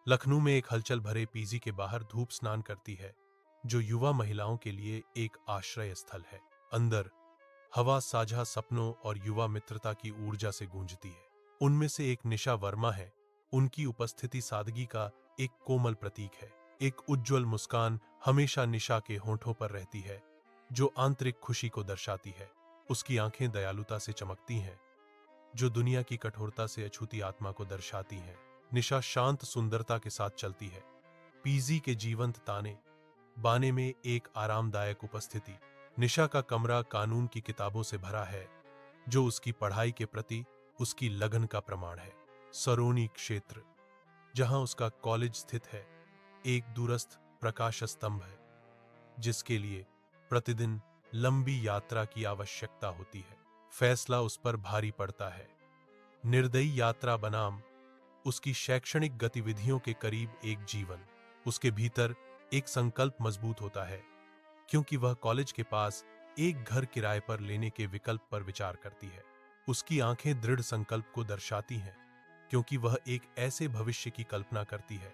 लखनऊ में एक हलचल भरे पीजी के बाहर धूप स्नान करती है, जो युवा महिलाओं के लिए एक आश्रय स्थल है। अंदर हवा साझा सपनों और युवा मित्रता की ऊर्जा से गूंजती है। उनमें से एक निशा वर्मा है। उनकी उपस्थिति सादगी का एक कोमल प्रतीक है। एक उज्जवल मुस्कान हमेशा निशा के होठों पर रहती है, जो आंतरिक खुशी को दर्शाती है। उसकी आंखें दयालुता से चमकती हैं, जो दुनिया की कठोरता से अछूती आत्मा को दर्शाती हैं। निशा शांत सुंदरता के साथ चलती है। पीजी के जीवंत ताने बाने में एक आरामदायक उपस्थिति। निशा का कमरा कानून की किताबों से भरा है, जो उसकी पढ़ाई के प्रति उसकी लगन का प्रमाण है। सरोनी क्षेत्र, जहां उसका कॉलेज स्थित है, एक दूरस्थ प्रकाश स्तंभ है, जिसके लिए प्रतिदिन लंबी यात्रा की आवश्यकता होती है। फैसला उस पर भारी पड़ता है। निर्दयी यात्रा बनाम उसकी शैक्षणिक गतिविधियों के करीब एक जीवन। उसके भीतर एक संकल्प मजबूत होता है, क्योंकि वह कॉलेज के पास एक घर किराए पर लेने के विकल्प पर विचार करती है। उसकी आंखें दृढ़ संकल्प को दर्शाती हैं, क्योंकि वह एक ऐसे भविष्य की कल्पना करती है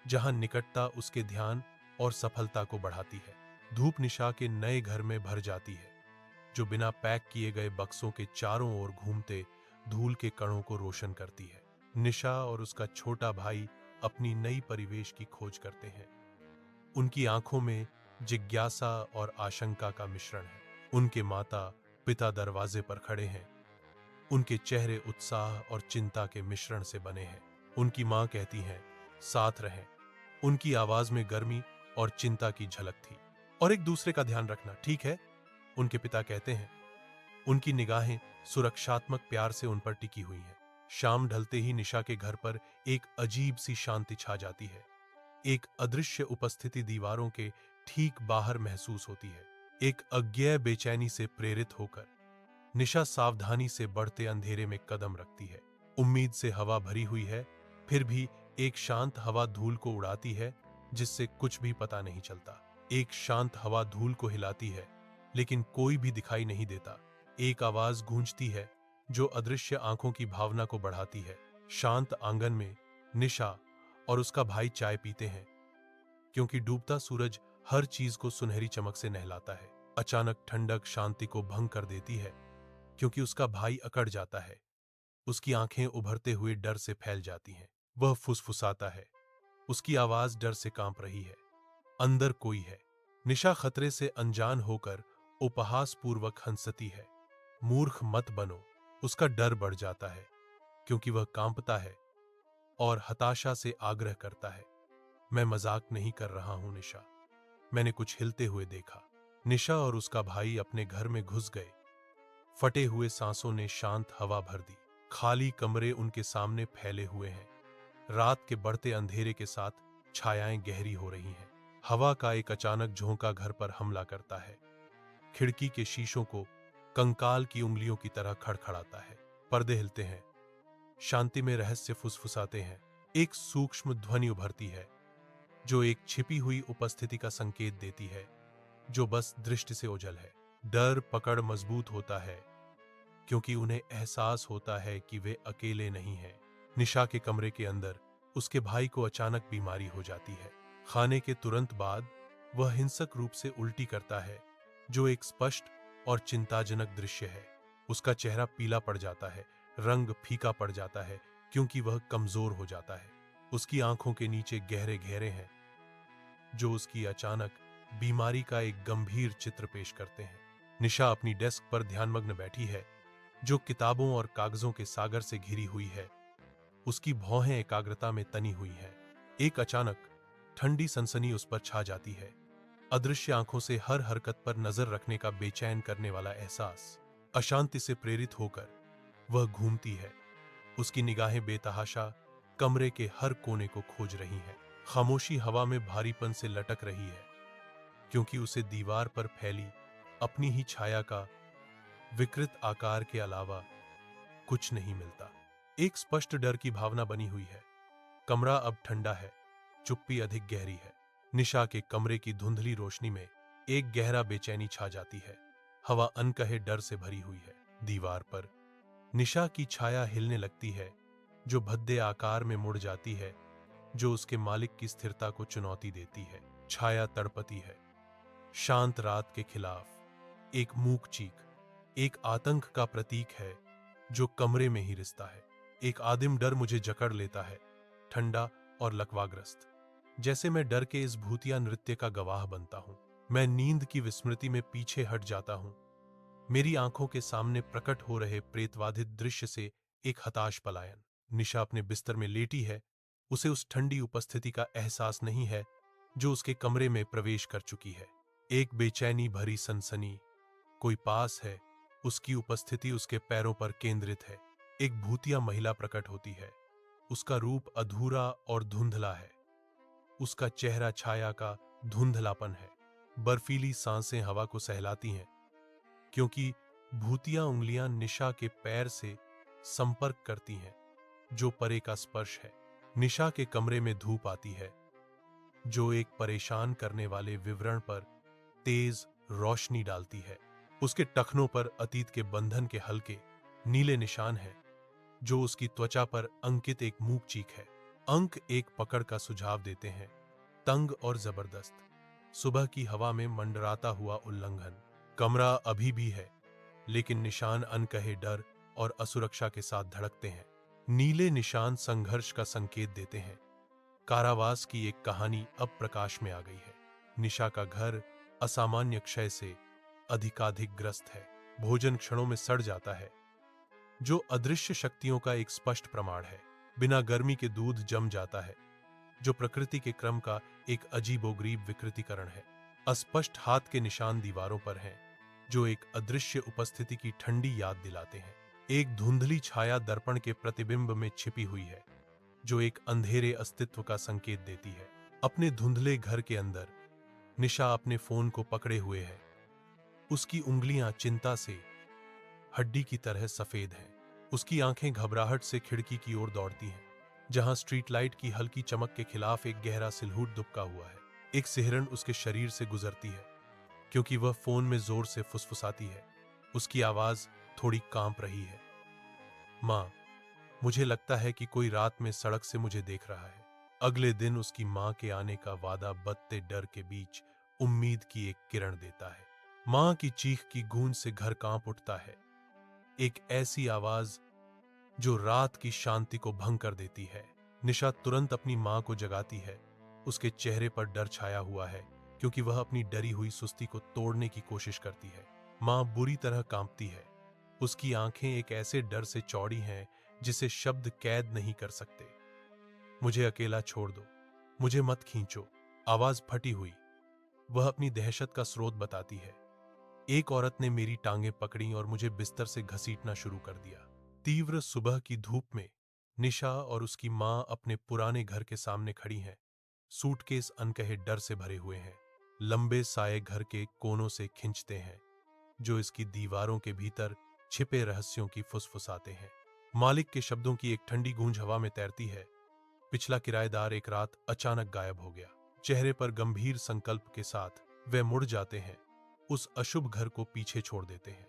जहां निकटता उसके ध्यान और सफलता को बढ़ाती है। धूप निशा के नए घर में भर जाती है, जो बिना पैक किए गए बक्सों के चारों ओर घूमते धूल के कणों को रोशन करती है। निशा और उसका छोटा भाई अपनी नई परिवेश की खोज करते हैं। उनकी आंखों में जिज्ञासा और आशंका का मिश्रण है। उनके माता पिता दरवाजे पर खड़े हैं। उनके चेहरे उत्साह और चिंता के मिश्रण से बने हैं। उनकी मां कहती हैं, साथ रहें। उनकी आवाज में गर्मी और चिंता की झलक थी। और एक दूसरे का ध्यान रखना, ठीक है? उनके पिता कहते हैं। उनकी निगाहें सुरक्षात्मक प्यार से उन पर टिकी हुई हैं। शाम ढलते ही निशा के घर पर एक अजीब सी शांति छा जाती है। एक अदृश्य उपस्थिति दीवारों के ठीक बाहर महसूस होती है। एक अज्ञेय बेचैनी से प्रेरित होकर निशा सावधानी से बढ़ते अंधेरे में कदम रखती है। उम्मीद से हवा भरी हुई है, फिर भी एक शांत हवा धूल को उड़ाती है, जिससे कुछ भी पता नहीं चलता। एक शांत हवा धूल को हिलाती है, लेकिन कोई भी दिखाई नहीं देता। एक आवाज गूंजती है, जो अदृश्य आंखों की भावना को बढ़ाती है। शांत आंगन में निशा और उसका भाई चाय पीते हैं, क्योंकि डूबता सूरज हर चीज को सुनहरी चमक से नहलाता है। अचानक ठंडक शांति को भंग कर देती है, क्योंकि उसका भाई अकड़ जाता है। उसकी आंखें उभरते हुए डर से फैल जाती हैं। वह फुसफुसाता है। उसकी आवाज डर से कांप रही है। अंदर कोई है। निशा खतरे से अनजान होकर उपहास पूर्वक हंसती है। मूर्ख मत बनो। उसका डर बढ़ जाता है, क्योंकि वह कांपता है और हताशा से आग्रह करता है, मैं मजाक नहीं कर रहा हूं निशा, मैंने कुछ हिलते हुए देखा। निशा और उसका भाई अपने घर में घुस गए। फटे हुए सांसों ने शांत हवा भर दी। खाली कमरे उनके सामने फैले हुए हैं। रात के बढ़ते अंधेरे के साथ छायाएं गहरी हो रही हैं। हवा का एक अचानक झोंका घर पर हमला करता है। खिड़की के शीशों को कंकाल की उंगलियों की तरह खड़खड़ाता है। पर्दे हिलते हैं। शांति में रहस्य फुसफुसाते हैं। एक सूक्ष्म ध्वनि उभरती है, जो एक छिपी हुई उपस्थिति का संकेत देती है, जो बस दृष्टि से ओझल है। डर पकड़ मजबूत होता है, क्योंकि उन्हें एहसास होता है कि वे अकेले नहीं हैं। निशा के कमरे के अंदर उसके भाई को अचानक बीमारी हो जाती है। खाने के तुरंत बाद वह हिंसक रूप से उल्टी करता है, जो एक स्पष्ट और चिंताजनक दृश्य है। उसका चेहरा पीला पड़ जाता है, रंग फीका पड़ जाता है, क्योंकि वह कमजोर हो जाता है। उसकी आंखों के नीचे गहरे घेरे हैं, जो उसकी अचानक बीमारी का एक गंभीर चित्र पेश करते हैं। निशा अपनी डेस्क पर ध्यानमग्न बैठी है, जो किताबों और कागजों के सागर से घिरी हुई है। उसकी भौहें एकाग्रता में तनी हुई हैं। एक अचानक ठंडी सनसनी उस पर छा जाती है। अदृश्य आंखों से हर हरकत पर नजर रखने का बेचैन करने वाला एहसास। अशांति से प्रेरित होकर वह घूमती है। उसकी निगाहें बेतहाशा कमरे के हर कोने को खोज रही हैं। खामोशी हवा में भारीपन से लटक रही है, क्योंकि उसे दीवार पर फैली अपनी ही छाया का विकृत आकार के अलावा कुछ नहीं मिलता। एक स्पष्ट डर की भावना बनी हुई है। कमरा अब ठंडा है, चुप्पी अधिक गहरी है। निशा के कमरे की धुंधली रोशनी में एक गहरा बेचैनी छा जाती है। हवा अनकहे डर से भरी हुई है। दीवार पर निशा की छाया हिलने लगती है, जो भद्दे आकार में मुड़ जाती है जो उसके मालिक की स्थिरता को चुनौती देती है। छाया तड़पती है, शांत रात के खिलाफ एक मूक चीख, एक आतंक का प्रतीक है जो कमरे में ही रिसता है। एक आदिम डर मुझे जकड़ लेता है, ठंडा और लकवाग्रस्त, जैसे मैं डर के इस भूतिया नृत्य का गवाह बनता हूं। मैं नींद की विस्मृति में पीछे हट जाता हूं, मेरी आंखों के सामने प्रकट हो रहे प्रेतवाधित दृश्य से एक हताश पलायन। निशा अपने बिस्तर में लेटी है, उसे उस ठंडी उपस्थिति का एहसास नहीं है जो उसके कमरे में प्रवेश कर चुकी है। एक बेचैनी भरी सनसनी, कोई पास है, उसकी उपस्थिति उसके पैरों पर केंद्रित है। एक भूतिया महिला प्रकट होती है, उसका रूप अधूरा और धुंधला है, उसका चेहरा छाया का धुंधलापन है। बर्फीली सांसें हवा को सहलाती हैं, क्योंकि भूतिया उंगलियां निशा के पैर से संपर्क करती हैं, जो परे का स्पर्श है। निशा के कमरे में धूप आती है, जो एक परेशान करने वाले विवरण पर तेज रोशनी डालती है। उसके टखनों पर अतीत के बंधन के हल्के नीले निशान हैं, जो उसकी त्वचा पर अंकित एक मूक चीख है। अंक एक पकड़ का सुझाव देते हैं, तंग और जबरदस्त, सुबह की हवा में मंडराता हुआ उल्लंघन। कमरा अभी भी है, लेकिन निशान अनकहे डर और असुरक्षा के साथ धड़कते हैं। नीले निशान संघर्ष का संकेत देते हैं। कारावास की एक कहानी अब प्रकाश में आ गई है। निशा का घर असामान्य क्षय से अधिकाधिक ग्रस्त है। भोजन क्षणों में सड़ जाता है, जो अदृश्य शक्तियों का एक स्पष्ट प्रमाण है। बिना गर्मी के दूध जम जाता है, जो प्रकृति के क्रम का एक अजीबोगरीब विकृतीकरण है। अस्पष्ट हाथ के निशान दीवारों पर हैं, जो एक अदृश्य उपस्थिति की ठंडी याद दिलाते हैं। एक धुंधली छाया दर्पण के प्रतिबिंब में छिपी हुई है, जो एक अंधेरे अस्तित्व का संकेत देती है। अपने धुंधले घर के अंदर निशा अपने फोन को पकड़े हुए है। उसकी उंगलियां चिंता से हड्डी की तरह सफेद हैं। उसकी आंखें घबराहट से खिड़की की ओर दौड़ती हैं, जहां स्ट्रीट लाइट की हल्की चमक के खिलाफ एक गहरा सिलहूट दुबका हुआ है। एक सिहरन उसके शरीर से गुजरती है, क्योंकि वह फोन में जोर से फुसफुसाती है। उसकी आवाज थोड़ी कांप रही है। मां, मुझे लगता है कि कोई रात में सड़क से मुझे देख रहा है। अगले दिन उसकी मां के आने का वादा बदते डर के बीच उम्मीद की एक किरण देता है। मां की चीख की गूंज से घर कांप उठता है, एक ऐसी आवाज जो रात की शांति को भंग कर देती है। निशा तुरंत अपनी मां को जगाती है। उसके चेहरे पर डर छाया हुआ है, क्योंकि वह अपनी डरी हुई सुस्ती को तोड़ने की कोशिश करती है। मां बुरी तरह कांपती है। उसकी आंखें एक ऐसे डर से चौड़ी हैं जिसे शब्द कैद नहीं कर सकते। मुझे अकेला छोड़ दो, मुझे मत खींचो। आवाज फटी हुई, वह अपनी दहशत का स्रोत बताती है। एक औरत ने मेरी टांगें पकड़ी और मुझे बिस्तर से घसीटना शुरू कर दिया। तीव्र सुबह की धूप में निशा और उसकी मां अपने पुराने घर के सामने खड़ी हैं। सूटकेस अनकहे डर से भरे हुए हैं। लंबे साए घर के कोनों से खिंचते हैं, जो इसकी दीवारों के भीतर छिपे रहस्यों की फुसफुसाते हैं। मालिक के शब्दों की एक ठंडी गूंज हवा में तैरती है। पिछला किराएदार एक रात अचानक गायब हो गया। चेहरे पर गंभीर संकल्प के साथ वे मुड़ जाते हैं, उस अशुभ घर को पीछे छोड़ देते हैं।